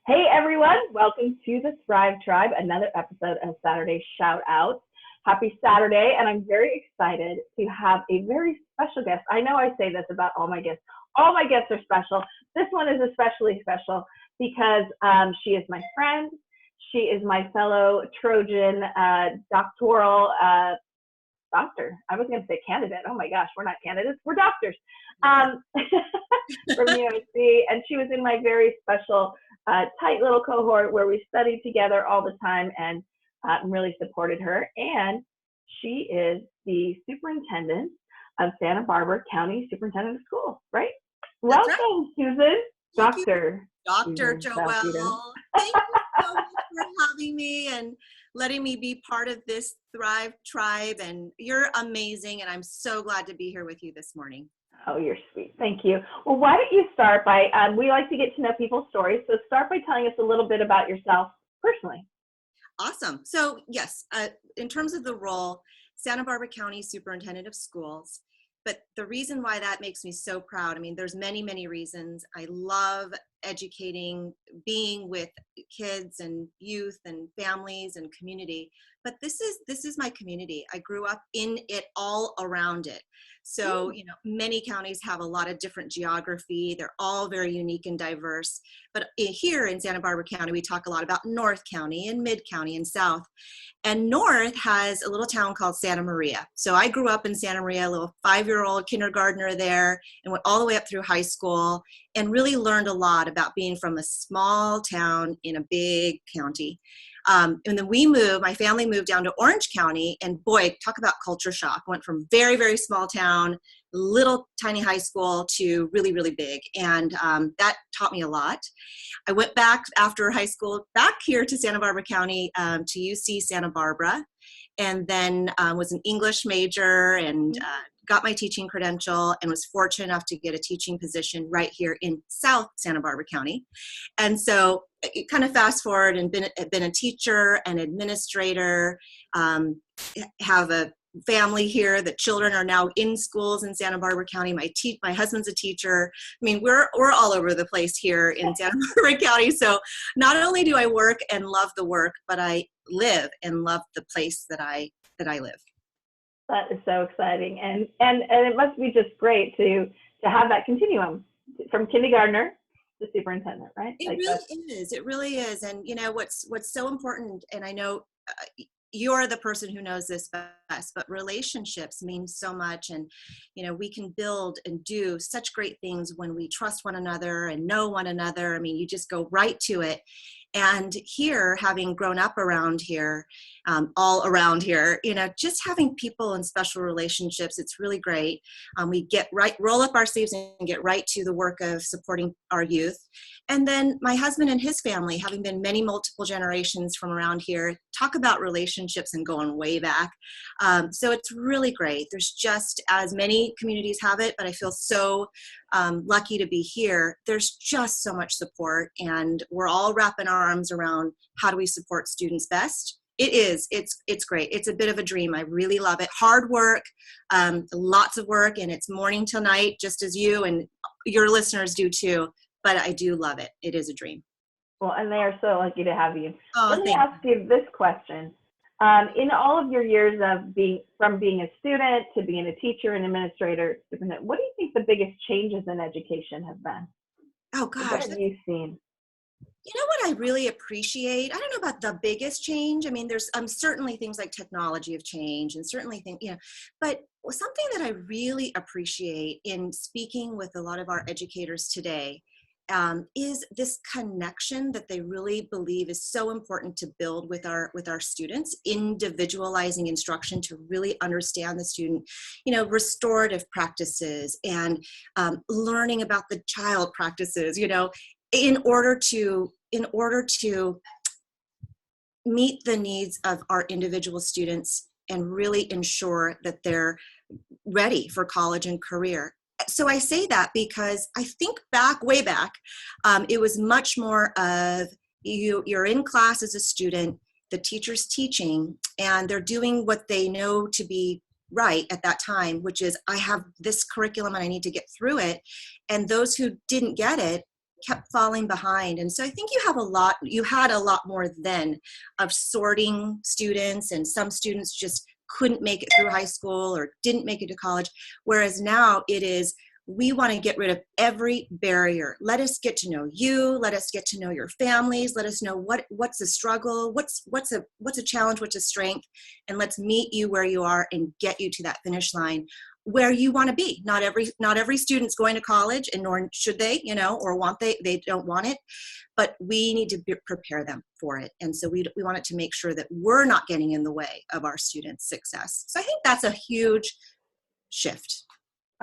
Hey everyone, welcome to the Thrive Tribe, another episode of Saturday Shout Out. Happy Saturday, and I'm very excited to have a very special guest. I know I say this about all my guests. All my guests are special. This one is especially special because she is my friend. She is my fellow Trojan doctoral doctor. I was going to say candidate. Oh my gosh, we're not candidates, we're doctors from UNC. And she was in my very special tight little cohort where we studied together all the time and really supported her. And she is the superintendent of Santa Barbara County Superintendent of Schools, right? That's Welcome, right. Susan. Thank Dr. Dr. Susan Salcido. Joelle. Thank you so much for having me and letting me be part of this Thrive Tribe. And you're amazing, and I'm so glad to be here with you this morning. Oh, you're sweet. Thank you. Well, why don't you start by, we like to get to know people's stories, so start by telling us a little bit about yourself personally. Awesome. So yes, in terms of the role, Santa Barbara County Superintendent of Schools. But the reason why that makes me so proud, I mean, there's many, many reasons. I love educating, being with kids and youth and families and community. But this is my community. I grew up in it, all around it. So, many counties have a lot of different geography. They're all very unique and diverse. But here in Santa Barbara County, we talk a lot about North County and Mid County and South. And North has a little town called Santa Maria. So I grew up in Santa Maria, a little 5-year-old kindergartner there, and went all the way up through high school and really learned a lot about being from a small town in a big county. And then my family moved down to Orange County, and boy, talk about culture shock. Went from very, very small town, little tiny high school to really, really big. And that taught me a lot. I went back after high school, back here to Santa Barbara County, to UC Santa Barbara, and then was an English major and got my teaching credential and was fortunate enough to get a teaching position right here in South Santa Barbara County. And so it kind of fast forward and been a teacher and administrator, have a family here. The children are now in schools in Santa Barbara County. My husband's a teacher. I mean, we're all over the place here in Santa Barbara County. So not only do I work and love the work, but I live and love the place that I live. That is so exciting, and it must be just great to have that continuum from kindergartner to superintendent, right? It really is. And what's so important, and I know you're the person who knows this best, but relationships mean so much. And, we can build and do such great things when we trust one another and know one another. I mean, you just go right to it. And here, having grown up around here, all around here, just having people and special relationships, it's really great. We roll up our sleeves and get right to the work of supporting our youth. And then my husband and his family, having been multiple generations from around here, talk about relationships and going way back. So it's really great. There's just as many communities have it, but I feel so lucky to be here. There's just so much support, and we're all wrapping our arms around how do we support students best. It's great. It's a bit of a dream. I really love it. Hard work, lots of work, and it's morning till night, just as you and your listeners do too. But I do love it. It is a dream. Well, and they are so lucky to have you. Oh, Let me ask you this question. In all of your years of being a student to being a teacher and administrator, what do you think the biggest changes in education have been? Oh gosh. What have you seen? You know what I really appreciate? I don't know about the biggest change. I mean, there's certainly things like technology have changed, and certainly things, but something that I really appreciate in speaking with a lot of our educators today is this connection that they really believe is so important to build with our students, individualizing instruction to really understand the student, restorative practices and learning about the child practices, in order to meet the needs of our individual students and really ensure that they're ready for college and career. So I say that because I think way back, it was much more of you're in class as a student, the teacher's teaching, and they're doing what they know to be right at that time, which is I have this curriculum and I need to get through it. And those who didn't get it kept falling behind. And so I think you had a lot more then of sorting students, and some students just couldn't make it through high school or didn't make it to college. Whereas now it is, we want to get rid of every barrier. Let us get to know you. Let us get to know your families. Let us know what's a struggle, what's a challenge, what's a strength, and let's meet you where you are and get you to that finish line where you want to be. Not every student's going to college, and nor should they, or they don't want it, but we need to prepare them for it. And so we want to make sure that we're not getting in the way of our students' success. So I think that's a huge shift.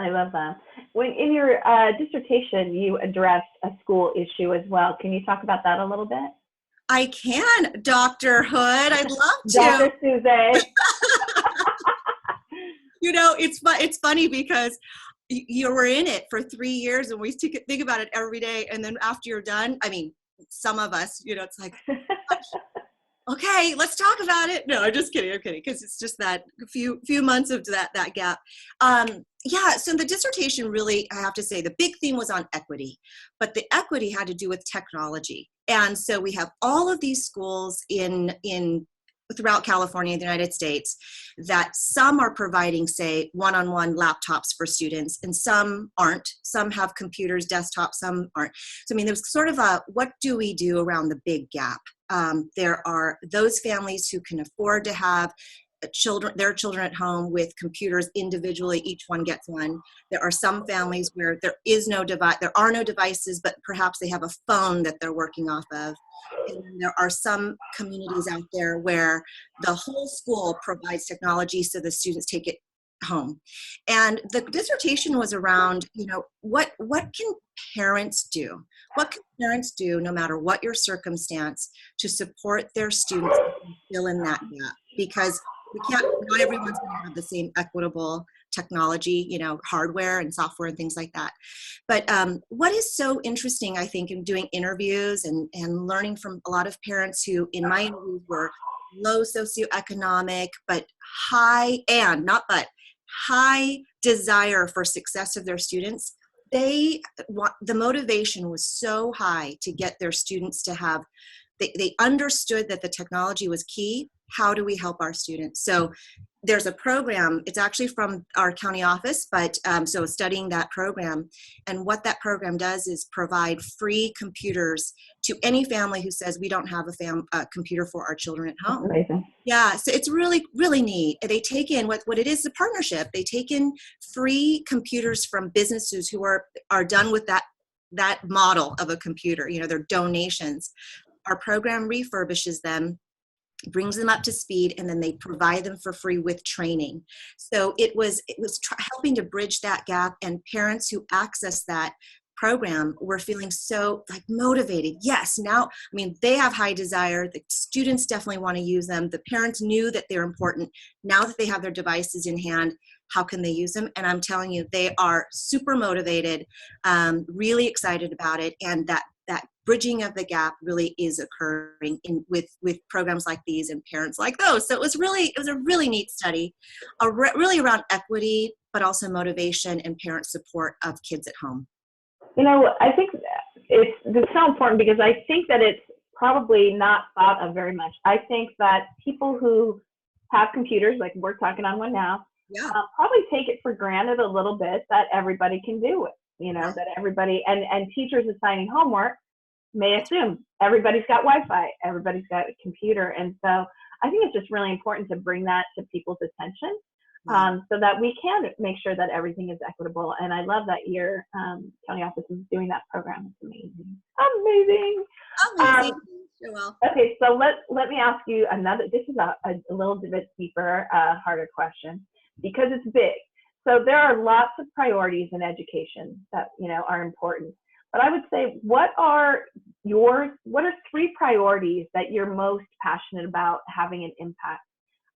I love that. When in your dissertation, you addressed a school issue as well. Can you talk about that a little bit? I can, Dr. Hood. I'd love to. Dr. Suze. It's funny because you were in it for 3 years, and we think about it every day. And then after you're done, I mean, some of us, it's like, okay, let's talk about it. No, I'm just kidding. I'm kidding. Because it's just that few months of that gap. So the dissertation really, I have to say, the big theme was on equity, but the equity had to do with technology. And so we have all of these schools throughout California, the United States, that some are providing, say, one-on-one laptops for students, and some aren't. Some have computers, desktops, some aren't. So, I mean, there's sort of what do we do around the big gap? There are those families who can afford to have their children at home with computers individually, each one gets one. There are some families where there are no devices, but perhaps they have a phone that they're working off of. And there are some communities out there where the whole school provides technology, so the students take it home. And the dissertation was around, what can parents do? What can parents do, no matter what your circumstance, to support their students and fill in that gap? Because not everyone's going to have the same equitable technology, hardware and software and things like that. But what is so interesting, I think, in doing interviews and learning from a lot of parents who, in my interviews, were low socioeconomic, but high desire for success of their students. The motivation was so high to get their students to have, they understood that the technology was key. How do we help our students? So there's a program, it's actually from our county office, but so studying that program, and what that program does is provide free computers to any family who says we don't have a computer for our children at home. Amazing. Yeah, so it's really, really neat. They take in what it is, a partnership. They take in free computers from businesses who are done with that model of a computer, they're donations. Our program refurbishes them, brings them up to speed, and then they provide them for free with training. So it was helping to bridge that gap, and parents who access that program were feeling so motivated. Yes, now, I mean, they have high desire. The students definitely want to use them. The parents knew that they're important. Now that they have their devices in hand, how can they use them? And I'm telling you, they are super motivated, really excited about it, and that bridging of the gap really is occurring with programs like these and parents like those. So it was a really neat study, really around equity, but also motivation and parent support of kids at home. I think it's so important, because I think that it's probably not thought of very much. I think that people who have computers, like we're talking on one now, probably take it for granted a little bit that everybody can do it. That everybody, and teachers assigning homework may assume everybody's got Wi-Fi, everybody's got a computer. And so I think it's just really important to bring that to people's attention, so that we can make sure that everything is equitable. And I love that your county office is doing that program. It's amazing. Okay, so let me ask you another. This is a little bit deeper, harder question, because it's big. So there are lots of priorities in education that are important. But I would say, what are 3 priorities that you're most passionate about having an impact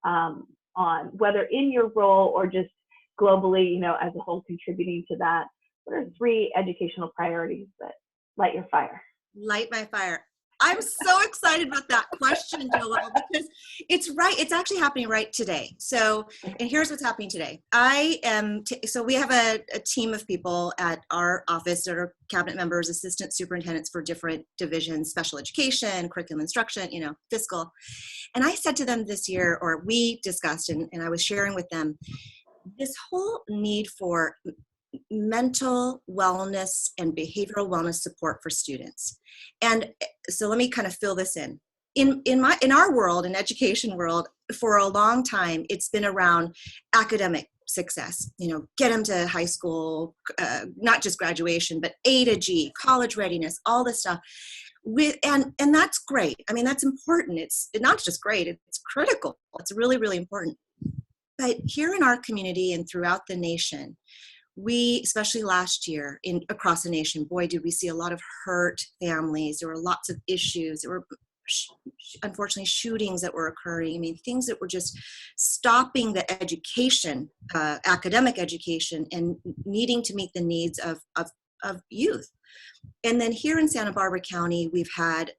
on, whether in your role or just globally, as a whole, contributing to that? What are 3 educational priorities that light your fire? Light my fire. I'm so excited about that question, Joelle, because it's right. It's actually happening right today. So, and here's what's happening today. So we have a team of people at our office that are cabinet members, assistant superintendents for different divisions, special education, curriculum instruction, fiscal. And I said to them this year, or we discussed, and I was sharing with them, this whole need for mental wellness and behavioral wellness support for students. And so let me kind of fill this in. In our world, in education world, for a long time, it's been around academic success. Get them to high school, not just graduation, but A to G, college readiness, all this stuff. And that's great. I mean, that's important. It's not just great, it's critical. It's really, really important. But here in our community and throughout the nation, we, especially last year across the nation, boy, did we see a lot of hurt families. There were lots of issues. There were unfortunately shootings that were occurring. I mean, things that were just stopping the education, academic education, and needing to meet the needs of youth. And then here in Santa Barbara County, we've had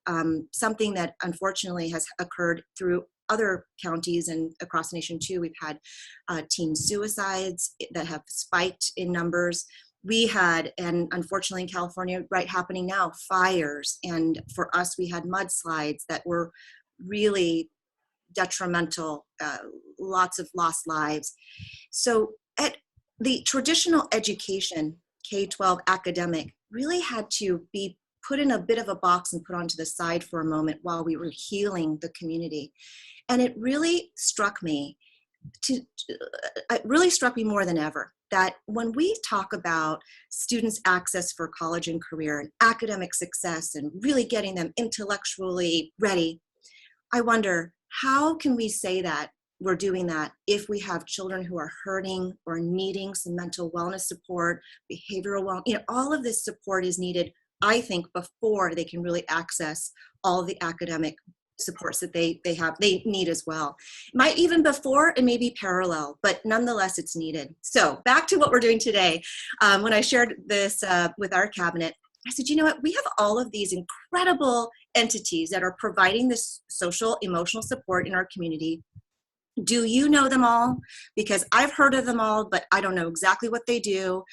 something that unfortunately has occurred through other counties and across the nation too. We've had teen suicides that have spiked in numbers. We had, and unfortunately in California, right happening now, fires. And for us, we had mudslides that were really detrimental, lots of lost lives. So at the traditional education, K-12 academic, really had to be put in a bit of a box and put onto the side for a moment while we were healing the community. And it really struck me more than ever that when we talk about students' access for college and career and academic success and really getting them intellectually ready, I wonder, how can we say that we're doing that if we have children who are hurting or needing some mental wellness support, behavioral wellness, all of this support is needed, I think, before they can really access all the academic supports that they need as well. Might even before and maybe parallel, but nonetheless it's needed. So back to what we're doing today. When I shared this with our cabinet, I said, you know what, we have all of these incredible entities that are providing this social, emotional support in our community. Do you know them all? Because I've heard of them all, but I don't know exactly what they do.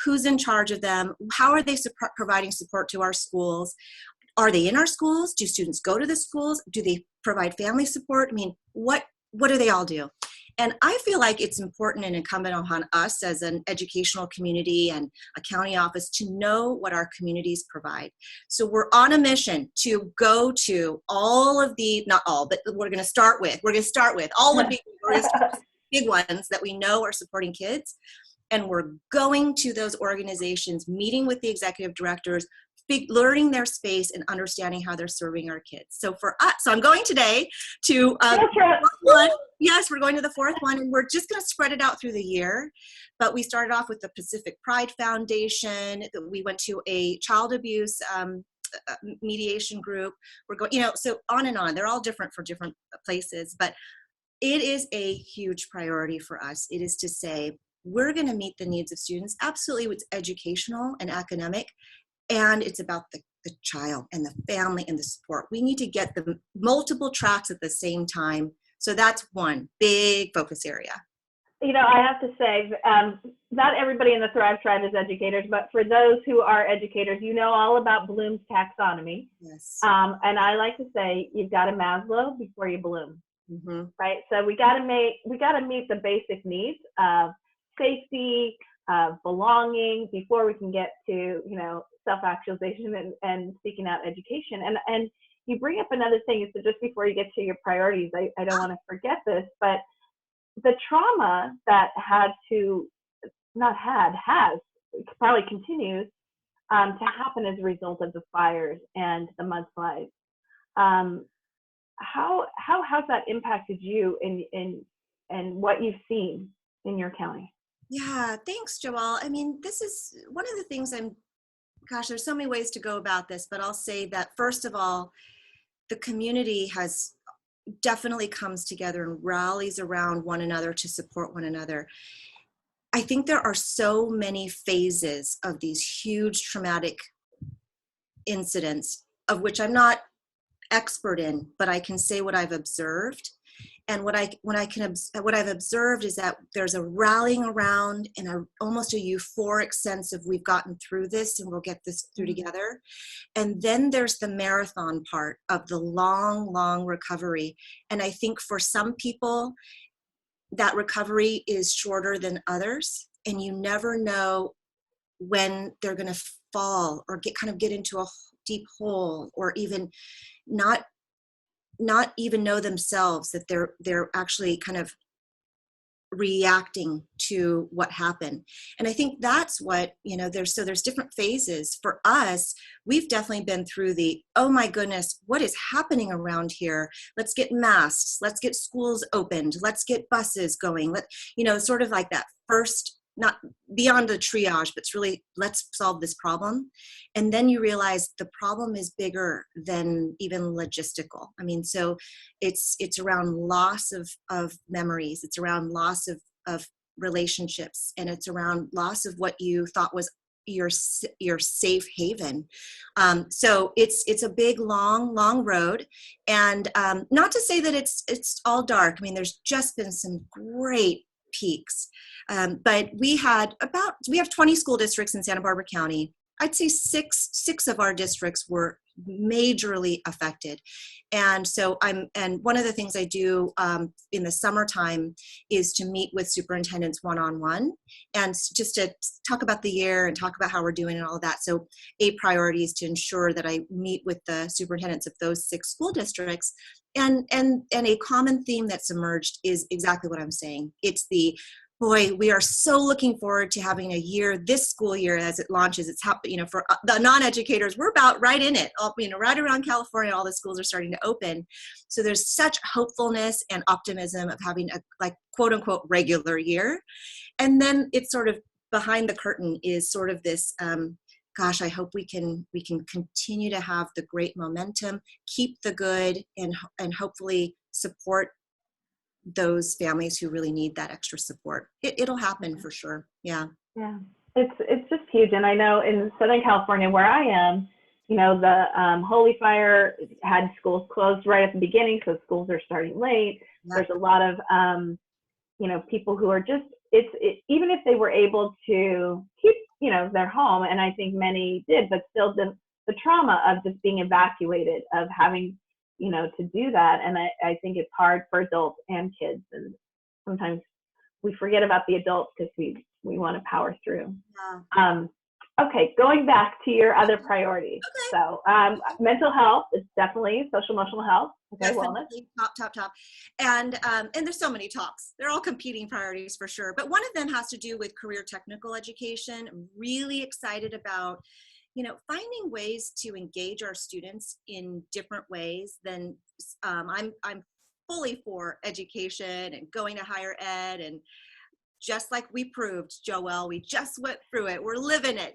Who's in charge of them? How are they providing support to our schools? Are they in our schools? Do students go to the schools? Do they provide family support? I mean, what do they all do? And I feel like it's important and incumbent upon us as an educational community and a county office to know what our communities provide. So we're on a mission to go to all of the, not all, but we're going to start with all of the big ones that we know are supporting kids. And we're going to those organizations, meeting with the executive directors, learning their space and understanding how they're serving our kids. So for us, so I'm going today to one. Yes, we're going to the fourth one, and we're just going to spread it out through the year. But we started off with the Pacific Pride Foundation. We went to a child abuse mediation group. We're going, so on and on. They're all different for different places, but it is a huge priority for us. It is to say, we're going to meet the needs of students. Absolutely, it's educational and academic. And it's about the child and the family and the support. We need to get the multiple tracks at the same time. So that's one big focus area. I have to say, not everybody in the Thrive Tribe is educators, but for those who are educators, all about Bloom's taxonomy. Yes. And I like to say, you've got to Maslow before you bloom, right? So we got to meet the basic needs of safety, belonging before we can get to, self-actualization and seeking out education. And you bring up another thing, so just before you get to your priorities, I don't want to forget this, but the trauma that probably continues to happen as a result of the fires and the mudslides. How has that impacted you in what you've seen in your county? Yeah, thanks, Joelle. I mean, this is one of the things there's so many ways to go about this, but I'll say that first of all, the community has definitely comes together and rallies around one another to support one another. I think there are so many phases of these huge traumatic incidents, of which I'm not expert in, but I can say what I've observed. And what I've observed is that there's a rallying around and almost a euphoric sense of we've gotten through this and we'll get this through together. And then there's the marathon part of the long, long recovery. And I think for some people, that recovery is shorter than others, and you never know when they're going to fall or get into a deep hole, or even not even know themselves that they're actually kind of reacting to what happened. And I think that's what, there's different phases. For us, we've definitely been through the, oh my goodness, what is happening around here? Let's get masks, let's get schools opened, let's get buses going, sort of like that first, not beyond the triage, but it's really, let's solve this problem. And then you realize the problem is bigger than even logistical. I mean, so it's around loss of memories. It's around loss of relationships, and it's around loss of what you thought was your safe haven. So it's a big, long road. And not to say that it's all dark. I mean, there's just been some great peaks. But we have 20 school districts in Santa Barbara County. I'd say six of our districts were majorly affected. And so and one of the things I do in the summertime is to meet with superintendents one-on-one and just to talk about the year and talk about how we're doing and all of that. So a priority is to ensure that I meet with the superintendents of those 6 school districts. And a common theme that's emerged is exactly what I'm saying. It's boy, we are so looking forward to having a year, this school year, as it launches. It's for the non-educators, we're about right in it. Right around California, all the schools are starting to open. So there's such hopefulness and optimism of having a quote unquote regular year. And then it's sort of behind the curtain is sort of this, gosh, I hope we can continue to have the great momentum, keep the good, and hopefully support those families who really need that extra support. It'll happen for sure. Yeah. Yeah. It's just huge. And I know in Southern California where I am, the Holy Fire had schools closed right at the beginning, so schools are starting late. Yeah. There's a lot of, people who are just, even if they were able to keep, their home, and I think many did, but still the trauma of just being evacuated, of having to do that. And I think it's hard for adults and kids. And sometimes we forget about the adults because we want to power through. Yeah. Okay, going back to your other priorities. Okay. So mental health is definitely social emotional health. Okay, definitely. Wellness. Top. And there's so many talks. They're all competing priorities for sure. But one of them has to do with career technical education. I'm really excited about finding ways to engage our students in different ways than I'm fully for education and going to higher ed, and just like we proved, Joelle, we just went through it. We're living it,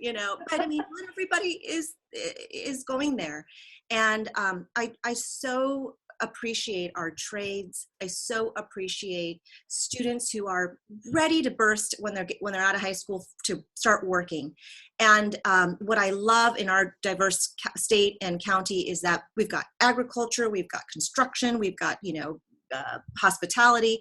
but I mean, not everybody is going there. And I so appreciate our trades. I so appreciate students who are ready to burst when they're out of high school to start working. And what I love in our diverse state and county is that we've got agriculture, we've got construction, we've got hospitality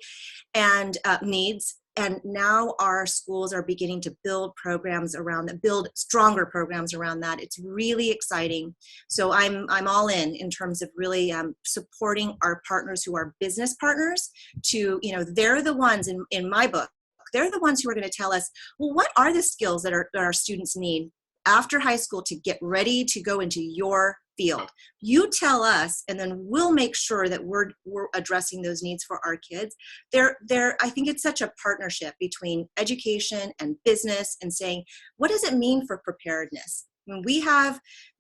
and needs. And now our schools are beginning to build programs around that, build stronger programs around that. It's really exciting. So I'm all in terms of really supporting our partners who are business partners to, they're the ones in my book, they're the ones who are going to tell us, well, what are the skills that our students need after high school to get ready to go into your field? You tell us, and then we'll make sure that we're addressing those needs for our kids. I think it's such a partnership between education and business, and saying, what does it mean for preparedness? When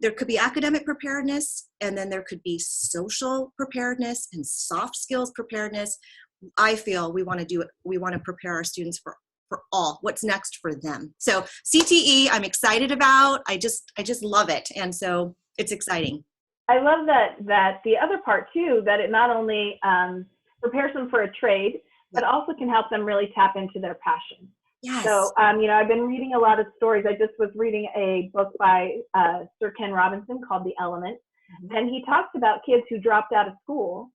there could be academic preparedness, and then there could be social preparedness and soft skills preparedness. I feel we want to prepare our students for all what's next for them. So CTE, I'm excited about. I just love it. And so it's exciting. I love that the other part too, that it not only prepares them for a trade, but also can help them really tap into their passion. Yes. So, I've been reading a lot of stories. I just was reading a book by Sir Ken Robinson called The Element. And he talks about kids who dropped out of school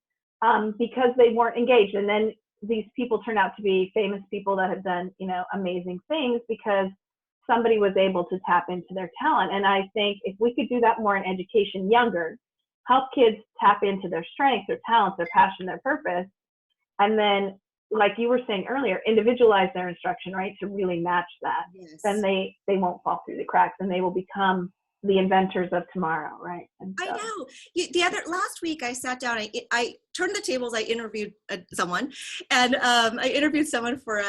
because they weren't engaged. And then these people turn out to be famous people that have done, amazing things because somebody was able to tap into their talent. And I think if we could do that more in education younger, help kids tap into their strengths, their talents, their passion, their purpose, and then, like you were saying earlier, individualize their instruction, right, to really match that. Yes. Then they won't fall through the cracks, and they will become the inventors of tomorrow, right? And so, I know. Last week I sat down, I turned the tables, I interviewed someone, and I interviewed someone for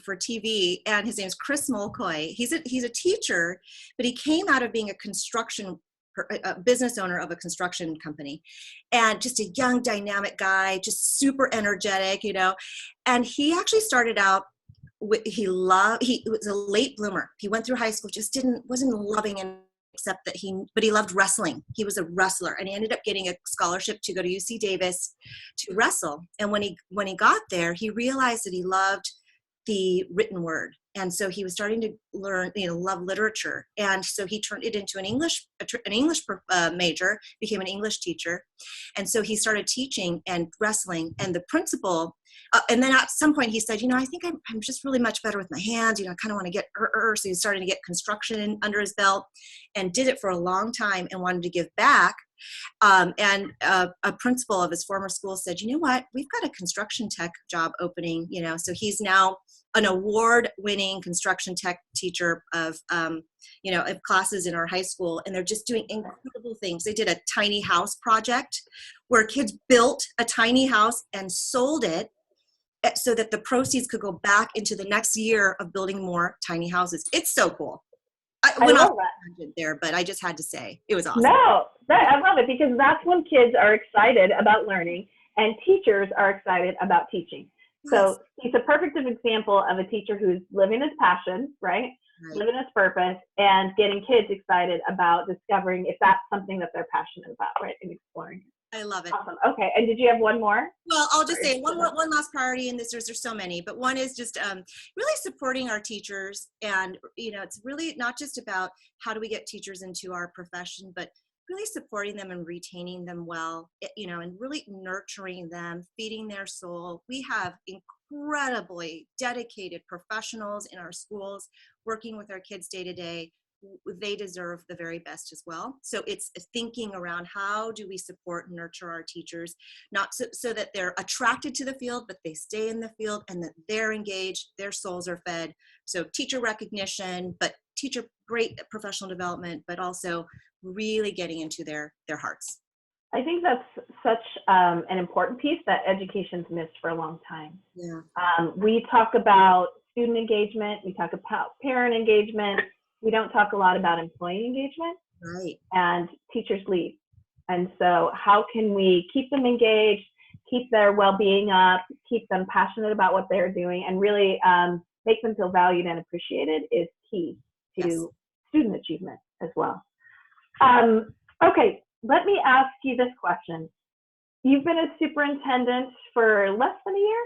TV, and his name is Chris Mulcoy. He's a teacher, but he came out of being a business owner of a construction company, and just a young, dynamic guy, just super energetic, and he actually started out he was a late bloomer. He went through high school, just wasn't loving it, except that but he loved wrestling. He was a wrestler, and he ended up getting a scholarship to go to UC Davis to wrestle. And when he got there, he realized that he loved the written word. And so he was starting to learn, love literature. And so he turned it into an English major, became an English teacher. And so he started teaching and wrestling. And the principal, and then at some point he said, I think I'm just really much better with my hands. I kind of want to get, so he started to get construction under his belt and did it for a long time and wanted to give back. And a principal of his former school said, you know what, we've got a construction tech job opening, so he's now an award-winning construction tech teacher of classes in our high school, and they're just doing incredible things. They did a tiny house project where kids built a tiny house and sold it so that the proceeds could go back into the next year of building more tiny houses. It's so cool. I went off there, but I just had to say it was awesome. No, I love it because that's when kids are excited about learning and teachers are excited about teaching. Yes. So he's a perfect example of a teacher who's living his passion, right? Living his purpose and getting kids excited about discovering if that's something that they're passionate about, right? And exploring. I love it. Awesome. Okay. And did you have one more? Well, I'll just say one last priority, and there's so many, but one is just really supporting our teachers. And, it's really not just about how do we get teachers into our profession, but really supporting them and retaining them well, and really nurturing them, feeding their soul. We have incredibly dedicated professionals in our schools working with our kids day to day. They deserve the very best as well. So it's thinking around how do we support and nurture our teachers, not so that they're attracted to the field, but they stay in the field and that they're engaged, their souls are fed. So teacher recognition, but great professional development, but also really getting into their hearts. I think that's such an important piece that education's missed for a long time. Yeah. We talk about student engagement, we talk about parent engagement. We don't talk a lot about employee engagement. Right. And teachers leave. And so how can we keep them engaged, keep their well-being up, keep them passionate about what they're doing, and really make them feel valued and appreciated is key to student achievement as well. Okay, let me ask you this question. You've been a superintendent for less than a year?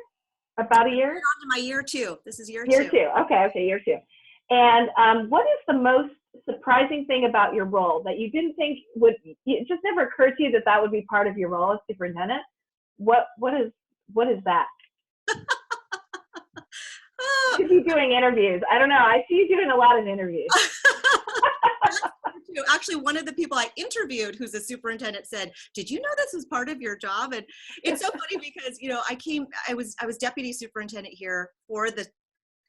About a year? I'm on to my year two. This is year two. Year two. Okay, year two. And what is the most surprising thing about your role that you didn't think it just never occurred to you that would be part of your role as superintendent? What is that? Could be doing interviews. I don't know. I see you doing a lot of interviews. Actually, one of the people I interviewed who's a superintendent said, did you know this was part of your job? And it's so funny because, I was deputy superintendent here for the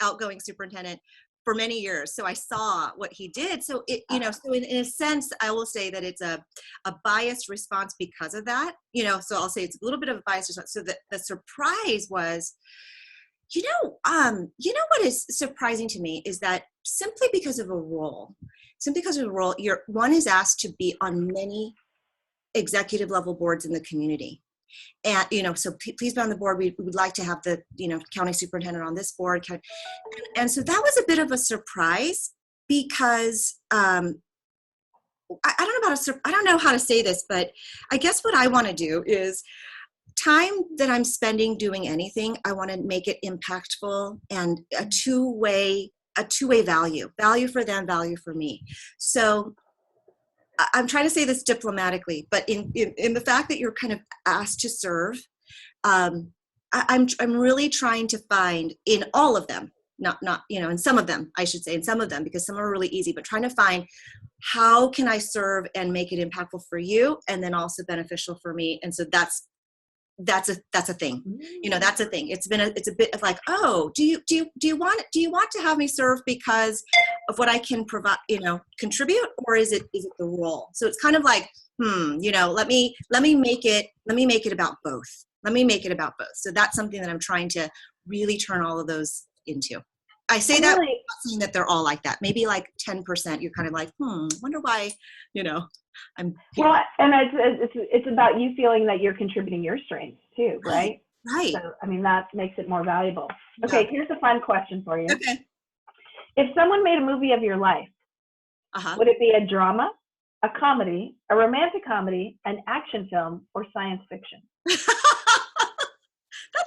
outgoing superintendent for many years. So I saw what he did. So so in a sense, I will say that it's a biased response because of that, so I'll say it's a little bit of a biased response. So the surprise was, what is surprising to me is that simply because of a role, one is asked to be on many executive level boards in the community. And, so please be on the board. We would like to have the, county superintendent on this board. And so that was a bit of a surprise because I don't know how to say this, but I guess what I want to do is time that I'm spending doing anything, I want to make it impactful and a two-way value for them, value for me. So I'm trying to say this diplomatically, but in the fact that you're kind of asked to serve, I'm really trying to find in all of them, not in some of them, I should say, in some of them, because some are really easy, but trying to find how can I serve and make it impactful for you, and then also beneficial for me. And so that's a thing. That's a thing. It's a bit of like, oh, do you want to have me serve because of what I can provide, contribute, or is it the role? So it's kind of like, let me make it about both. Let me make it about both. So that's something that I'm trying to really turn all of those into. I say that, really, not saying that they're all like that. Maybe like 10%. You're kind of like, wonder why, I'm. Well, and it's about you feeling that you're contributing your strengths too, right? Right. So, I mean, that makes it more valuable. Okay, Yeah. Here's a fun question for you. Okay. If someone made a movie of your life, would it be a drama, a comedy, a romantic comedy, an action film, or science fiction? That's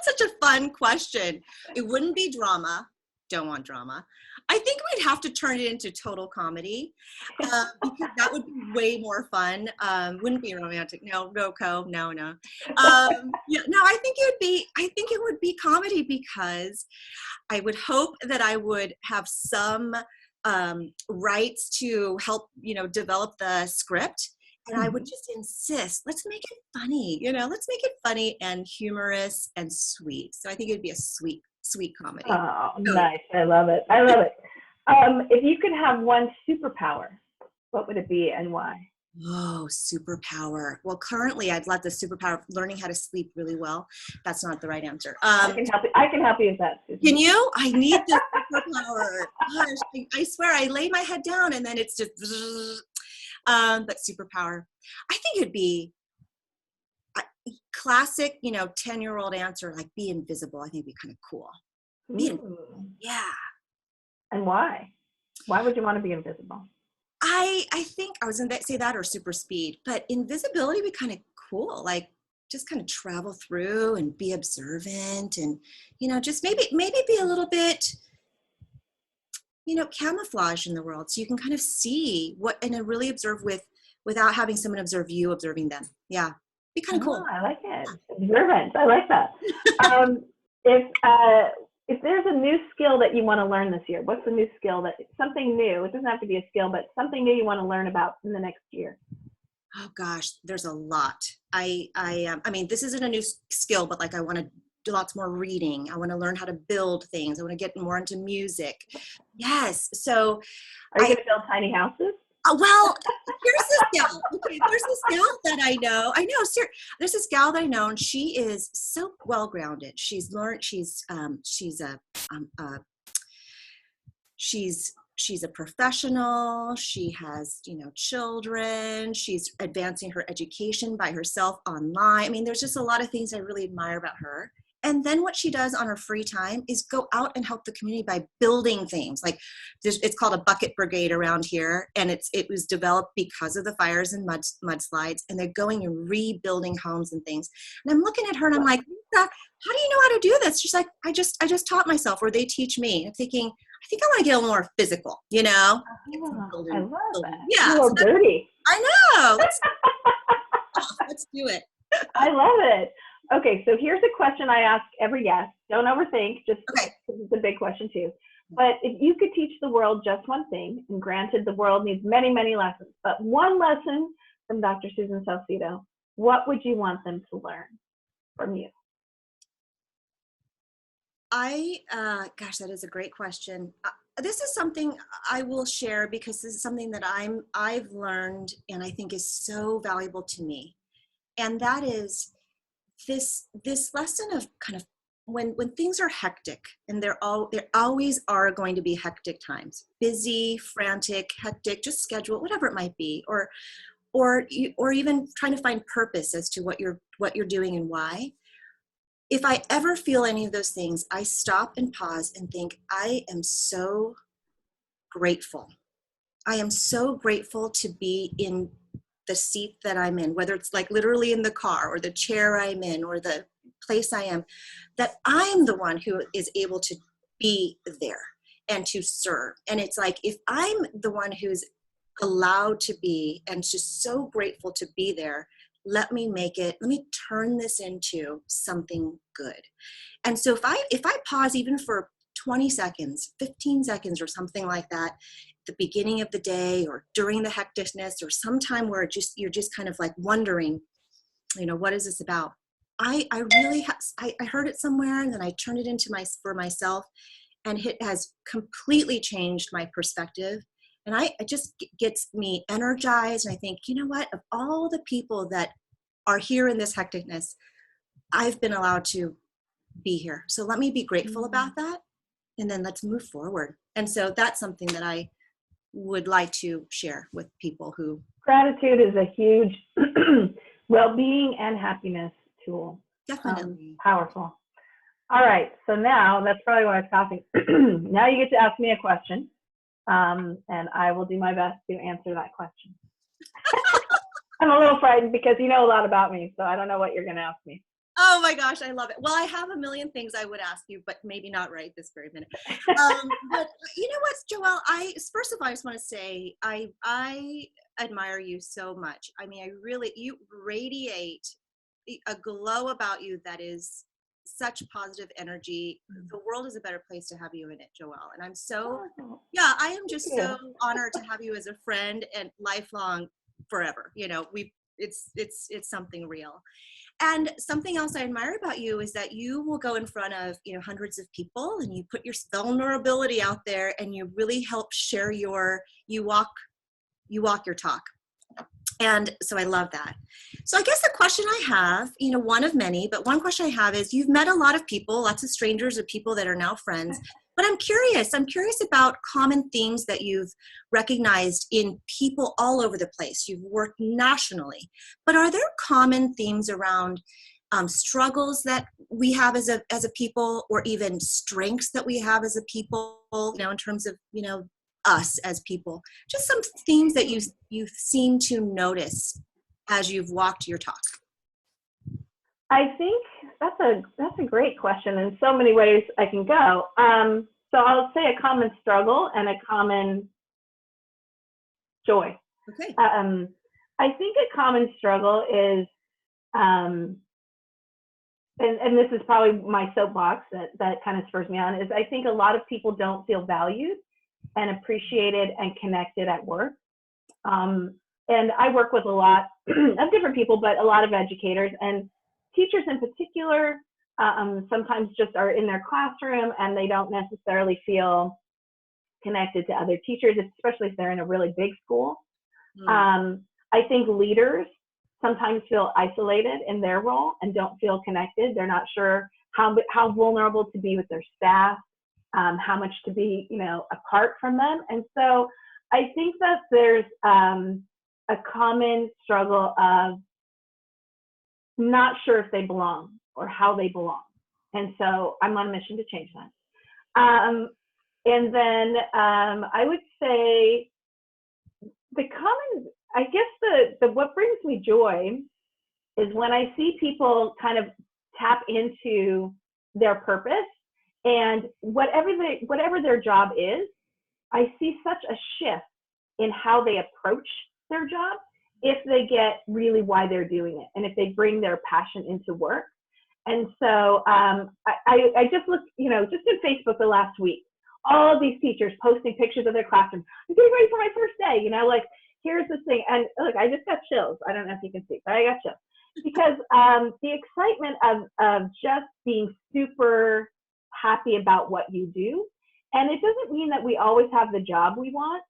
such a fun question. It wouldn't be drama. Don't want drama. I think we'd have to turn it into total comedy because that would be way more fun. Wouldn't be romantic. No. No. No, I think it would be comedy, because I would hope that I would have some rights to help, develop the script. And I would just insist, let's make it funny, let's make it funny and humorous and sweet. So I think it'd be a sweet comedy. Oh, nice. I love it. If you could have one superpower, what would it be and why? Oh, superpower. Well, currently I'd love the superpower of learning how to sleep really well. That's not the right answer. I can help you with that, Susan. Can you? I need the superpower. Gosh, I swear, I lay my head down and then it's just, but superpower. I think it'd be classic, 10-year-old answer, like be invisible. I think it'd be kind of cool. Yeah. And why? Why would you want to be invisible? I think I was going to say that, or super speed, but invisibility would be kind of cool. Like just kind of travel through and be observant and, just maybe be a little bit, camouflage in the world. So you can kind of see and really observe without having someone observe you, observing them. Yeah. Be kind of cool. I like it. Observant. I like that. If there's a new skill that you want to learn this year, what's the new skill something new? It doesn't have to be a skill, but something new you want to learn about in the next year. Oh gosh, there's a lot. I mean, this isn't a new skill, but like I want to do lots more reading. I want to learn how to build things. I want to get more into music. Yes. So are you going to build tiny houses? Well, here's this gal. Okay, there's this gal that I know. There's this gal that I know, and she is so well grounded. She's learned. She's a professional. She has children. She's advancing her education by herself online. I mean, there's just a lot of things I really admire about her. And then what she does on her free time is go out and help the community by building things. Like it's called a bucket brigade around here. And it was developed because of the fires and mudslides. And they're going and rebuilding homes and things. And I'm looking at her and I'm like, Lisa, how do you know how to do this? She's like, I just taught myself, or they teach me. I'm thinking, I think I want to get a little more physical, I love that. Yeah. A little dirty. I know. Let's do it. I love it. Okay, so here's a question I ask every guest. Don't overthink, this is a big question too. But if you could teach the world just one thing, and granted the world needs many, many lessons, but one lesson from Dr. Susan Salcido, what would you want them to learn from you? Gosh, that is a great question. This is something I will share because this is something that I've learned and I think is so valuable to me. And that is this lesson of kind of when things are hectic, and there always are going to be hectic times, busy, frantic, hectic, just schedule, whatever it might be, or even trying to find purpose as to what you're doing and why. If I ever feel any of those things, I stop and pause and think, I am so grateful. I am so grateful to be in the seat that I'm in, whether it's like literally in the car or the chair I'm in or the place I am, that I'm the one who is able to be there and to serve. And it's like, if I'm the one who's allowed to be and just so grateful to be there. Let me turn this into something good. And so if I pause even for 20 seconds, 15 seconds or something like that, the beginning of the day or during the hecticness or sometime where you're just kind of like wondering, what is this about? I really, I heard it somewhere and then I turned it into for myself, and it has completely changed my perspective. And it just gets me energized. And I think, you know what, of all the people that are here in this hecticness, I've been allowed to be here. So let me be grateful about that. And then let's move forward. And so that's something that I would like to share with people who. Gratitude is a huge well-being and happiness tool. Definitely. Powerful. All right. So now that's probably why I was talking. Now you get to ask me a question. And I will do my best to answer that question. I'm a little frightened because you know a lot about me, so I don't know what you're going to ask me. Oh my gosh, I love it. Well, I have a million things I would ask you, but maybe not right this very minute. But you know what, Joelle, first of all, I just want to say, I admire you so much. I mean, you radiate a glow about you that is such positive energy. The world is a better place to have you in it, Joelle. And I am just so honored to have you as a friend and lifelong, forever. It's something real. And something else I admire about you is that you will go in front of, hundreds of people and you put your vulnerability out there and you really help share you walk your talk. And so I love that. So I guess the question I have, one of many, but one question I have is, you've met a lot of people, lots of strangers or people that are now friends, but I'm curious about common themes that you've recognized in people all over the place. You've worked nationally, but are there common themes around struggles that we have as a people, or even strengths that we have as a people, in terms of, us as people? Just some themes that you seem to notice as you've walked your talk. I think that's a great question. In so many ways I can go. So I'll say a common struggle and a common joy. Okay. I think a common struggle is, and this is probably my soapbox that kind of spurs me on, is I think a lot of people don't feel valued and appreciated and connected at work. And I work with a lot of different people, but a lot of educators and teachers in particular. Sometimes just are in their classroom and they don't necessarily feel connected to other teachers, especially if they're in a really big school. I think leaders sometimes feel isolated in their role and don't feel connected. They're not sure how vulnerable to be with their staff, how much to be, apart from them. And so I think that there's a common struggle of not sure if they belong or how they belong. And so I'm on a mission to change that. And then I would say the common, I guess the what brings me joy is when I see people kind of tap into their purpose, and whatever their job is, I see such a shift in how they approach their job if they get really why they're doing it and if they bring their passion into work. And so I just looked, just in Facebook the last week, all of these teachers posting pictures of their classroom. I'm getting ready for my first day, like, here's this thing. And look, I just got chills. I don't know if you can see, but I got chills. Because the excitement of just being super happy about what you do. And it doesn't mean that we always have the job we want.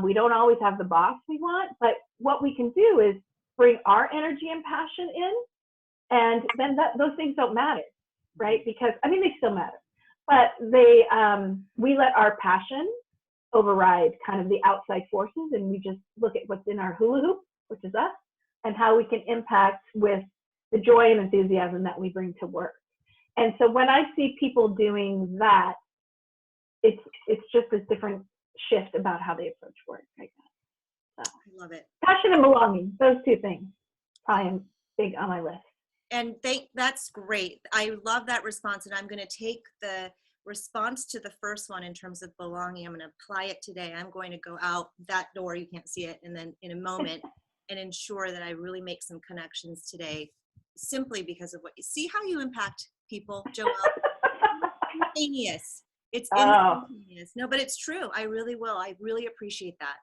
We don't always have the boss we want, but what we can do is bring our energy and passion in, and then those things don't matter, right? Because, they still matter, but we let our passion override kind of the outside forces, and we just look at what's in our hula hoop, which is us, and how we can impact with the joy and enthusiasm that we bring to work. And so when I see people doing that, it's just a different shift about how they approach work right now. So, I love it. Passion and belonging, those two things I am big on my list. And that's great. I love that response, and I'm going to take response to the first one in terms of belonging, I'm going to apply it today. I'm going to go out that door, you can't see it, and then in a moment, and ensure that I really make some connections today, simply because of what you see, how you impact people, Joelle. Instantaneous. It's Oh, instantaneous. No, but it's true. I really will. I really appreciate that.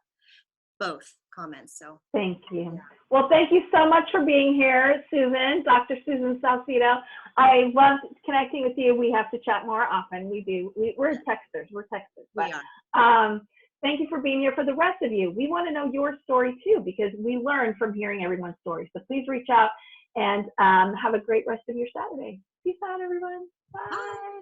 Both comments. So thank you. Well, thank you so much for being here, Susan, Dr. Susan Salcido. I love connecting with you. We have to chat more often. We do. We're texters. But, we are. thank you for being here. For the rest of you, we want to know your story too, because we learn from hearing everyone's story. So please reach out and have a great rest of your Saturday. Peace out, everyone. Bye. Bye.